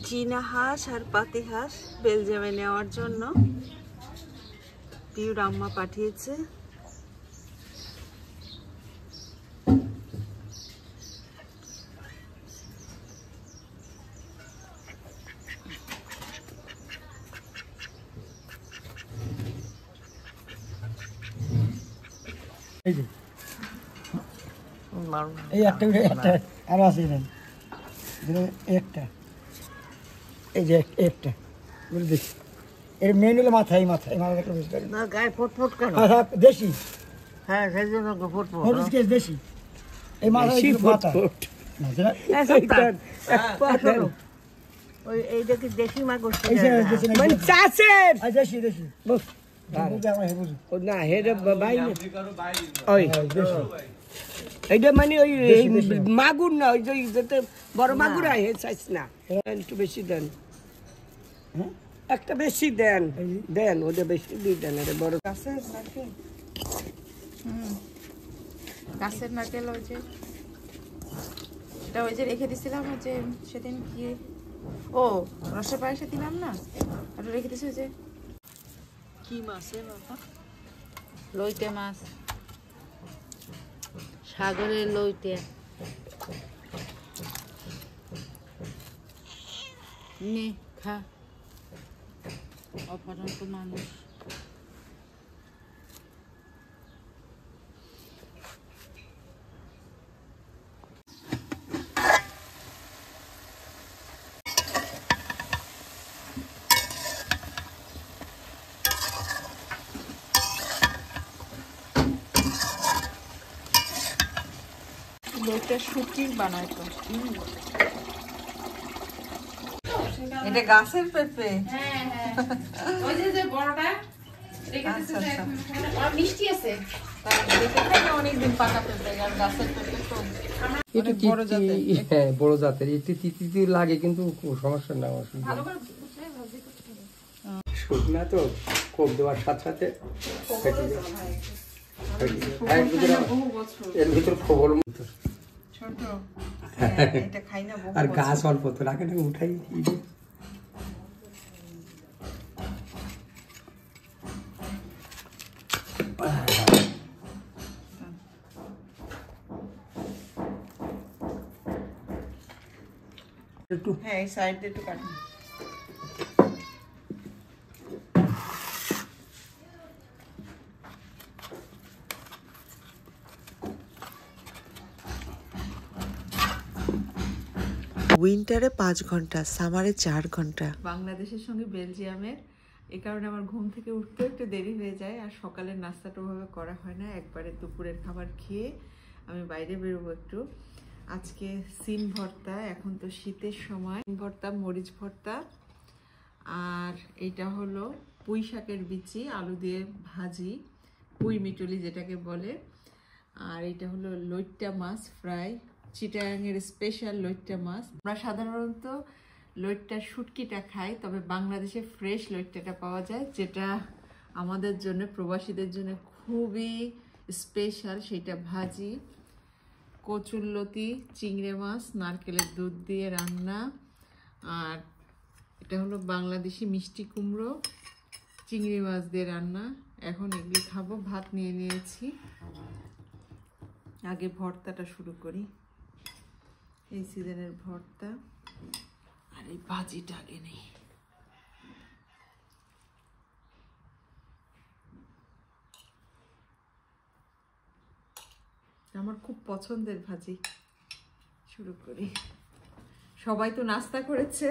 চীনা হাঁস আর পাতি হাঁস বেলজিয়ামে নেওয়ার জন্য পিউর আম্মা পাঠিয়েছে। এই একটা আরো আছে একটা, এই যে একটা দেখি এর মেন হলো মাথায় মাথায় না গায়ে ফুটফুট কেন? দেশি, হ্যাঁ সেই জন্য ফুটফুট দেশি এই মাথায় মাথা ওই এইটা কি দেশি মা গোষ্ঠী মানে চাষের দেশি দেশি না হেরে ভাই ওই এইটা মানে ওই মাগুর না, ওই যে বড় মাগুর আয় চাইছ না, একটু বেশি দেন, একটা বেশি দেন দেন, ওটা বেশি দিয়ে দেন। এটা বড় গাছের নারকেল, গাছের নারকেল ওই যে এটা ওই যে রেখে দিছিলাম, ওই যে সেদিন কি ও রসের পায়েসে দিলাম না, ওটা রেখে দিছি। ওই যে কি মাছের বাবা? লইটে মাছ, সাগরের লইটে। নে খা, অপরন্ত মানুষ। লইটা শুটকির বানায় তো। এটা গাছের পেঁপে? হ্যাঁ হ্যাঁ, ওই যে বড়টা রেখে দিতে চাই, আর মিষ্টি আছে। অনেকদিন পাকা পেঁপে আর গাছের পেঁপে তো এটা বড় জাতের, হ্যাঁ বড় জাতের। একটু তিতি লাগে কিন্তু সমস্যা না, অসুবিধা শুকনা তো কোপ দেওয়ার সাথে সাথে এর ভিতর খবর ছোট এটা খাই না। আর গাছ অল্প তো রাখে না, উঠাই একটু, হ্যাঁ এই সাইড দিয়ে একটু কাটুন। উইন্টারে 5 ঘন্টা, সামারে 4 ঘন্টা। বাংলাদেশের সঙ্গে বেলজিয়ামের, এই কারণে আমার ঘুম থেকে উঠতে একটু দেরি হয়ে যায়, আর সকালের নাস্তাটা ওভাবে করা হয় না। একবারে দুপুরের খাবার খেয়ে আমি বাইরে বেরোবো একটু। আজকে সিম ভর্তা, এখন তো শীতের সময়, সিম ভর্তা, মরিচ ভর্তা, আর এইটা হলো পুঁই শাকের বিচি আলু দিয়ে ভাজি, পুঁই মিটুলি যেটাকে বলে। আর এটা হলো লইট্টা মাছ ফ্রাই, চিটাগাংয়ের স্পেশাল লইট্টা মাছ। আমরা সাধারণত লইট্টার শুটকিটা খাই, তবে বাংলাদেশে ফ্রেশ লইট্টাটা পাওয়া যায়, যেটা আমাদের জন্য, প্রবাসীদের জন্য খুবই স্পেশাল। সেইটা ভাজি, কচুরলতি, চিংড়ি মাছ, নারকেলের দুধ দিয়ে রান্না, আর এটা হলো বাংলাদেশি মিষ্টি কুমড়ো, চিংড়ি মাছ দিয়ে রান্না। এখন এগুলি খাবো, ভাত নিয়ে নিয়েছি। আগে ভর্তাটা শুরু করি, এই সিজনের ভর্তা, আর এই ভাজিটা আগে নেই। আমার খুব পছন্দের ভাজি, শুরু করি। সবাই তো নাস্তা করেছে,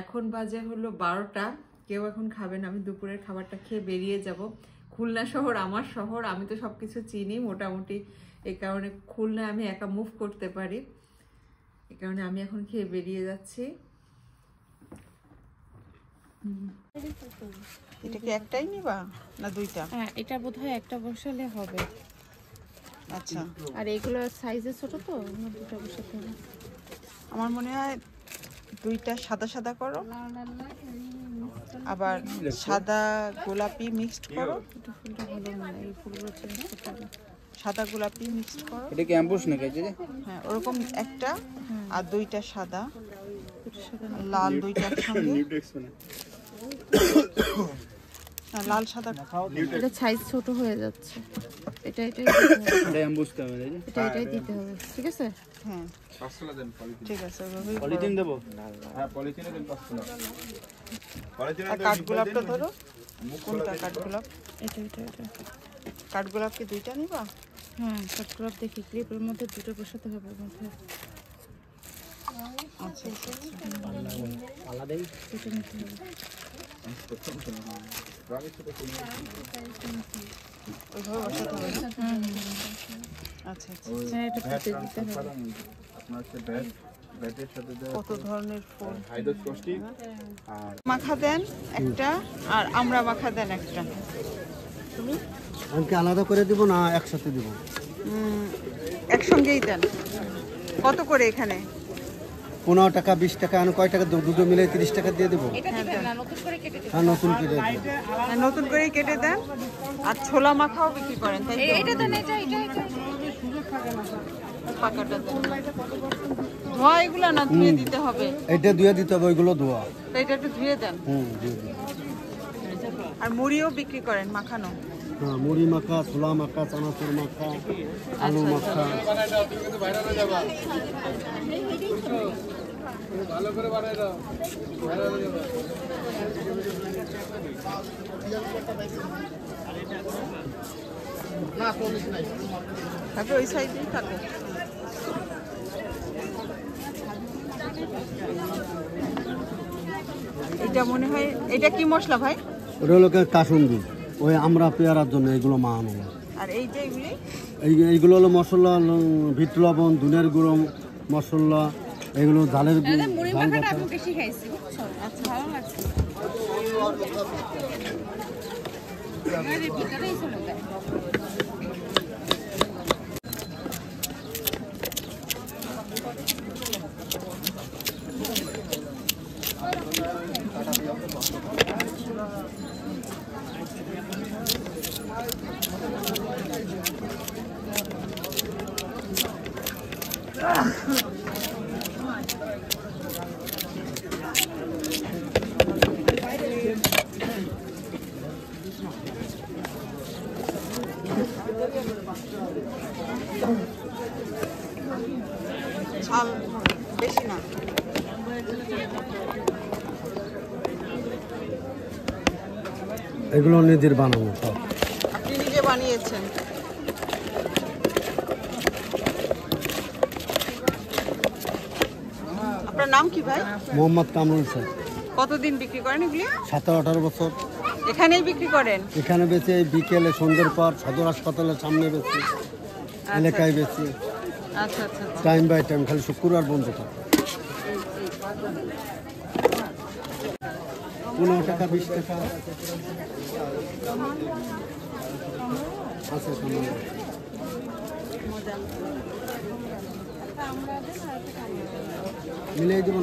এখন বাজে হলো 12টা, কেউ এখন খাবে না। আমি দুপুরের খাবারটা খেয়ে বেরিয়ে যাব। খুলনা শহর আমার শহর, আমি তো সব কিছু চিনি মোটামুটি, এই কারণে খুলনায় আমি একা মুভ করতে পারি, এই কারণে আমি এখন খেয়ে বেরিয়ে যাচ্ছি। এটা কি একটাই নিবা না দুইটা? হ্যাঁ, এটা বোধহয় একটা বসালে হবে। আচ্ছা, আর এগুলো সাইজে ছোট তো, দুটো বসাতে হবে। আমার মনে হয় দুইটা সাদা সাদা করো, আবার সাদা গোলাপি মিক্সড করো। এটা ফুলটা ভালো মানে এই ফুলগুলো চেঞ্জ করতে হবে। সাদা গোলাপি মিক্সড করো। এটা কি অ্যাম্বুশ নাকি? হ্যাঁ ওরকম একটা, আর দুইটা সাদা। দুটোর সাথে লাল দুইটা একসঙ্গে, লাল সাদা। এটা সাইজ ছোট হয়ে যাচ্ছে, এটাই দিতে হবে, ঠিক আছে? হ্যাঁ ঠিক আছে, পলিথিন দেবো। আর কাঠগোলাপটা ধরো, কোনটা কাঠগোলাপ? এটা কাঠগোলাপ কি দুইটা নিবা? হ্যাঁ, কাঠগোলাপ দেখি ক্লিপের মধ্যে দুটো বসাতে হবে এর মধ্যে। আচ্ছা দুটো নিতে হবে। ওইভাবে বসাতে হবে। আচ্ছা আচ্ছা। হ্যাঁ, এটা পুঁতে দিতে হবে। কত ধরনের ফুল। মাখা দেন একটা, আর আমরা মাখা দেন একটা। আমাকে আলাদা করে দিব না একসাথে দিব? একসঙ্গেই দেন। কত করে এখানে? 15 টাকা 20 টাকা, আমি কয় টাকা দেবো? দুটো মিলে 30 টাকা দিয়ে দেবো। নতুন করে কেটে দিতে হ্যাঁ, নতুন করে দেবো। হ্যাঁ, নতুন করেই কেটে দেন। আর ছোলা মাখাও বিক্রি করেন, তাই তো? এটা দেন, এটা পাকাটা দেন। ধোয়া এগুলো না ধুয়ে দিতে হবে? এটা ধুয়ে দিতে হবে, ওইগুলো ধোয়া। তো এটা একটু ধুয়ে দেন। দিয়ে দিই। আর মুড়িও বিক্রি করেন মাখানো? হ্যাঁ, মুড়ি মাখা, ছোলা মাখা, চানাচুর মাখা, আলু মাখা। তারপরে ওই সাইডেই থাকো। এটা মনে হয়, এটা কি মশলা ভাই? ওটা হলো কাসুন্দি, ওই আমরা পেয়ারার জন্য এগুলো মাখানো। আর এই যে এগুলি? এইগুলো হলো মশলা, বিট লবণ, ধনের গুঁড়ো মশলা, এগুলো ঝালের মুড়ি ঝাল মাখাটা বাটা। আমি বেশি খাইছি, বুঝছো? আচ্ছা, ভালো লাগছে। ভিতরেই চলে যায়। ঝাল বেশি না। এগুলো নিজের বানানো সব। আপনি নিজে বানিয়েছেন? আপনার নাম কি ভাই? মোহাম্মদ কামরুল স্যার। কতদিন বিক্রি করেন এগুলি? 17-18 বছর এখানেই বিক্রি করেন? এখানে বেচে, বিকেলে সন্ধ্যের পর সদর হাসপাতালের সামনে বেচে, এলাকায় বেচে। আচ্ছা আচ্ছা। টাইম বাই টাইম, খালি শুক্রবার বন্ধ থাকে। 15 টাকা 20 টাকা আছে সামনে। মিলিয়ে দেবো।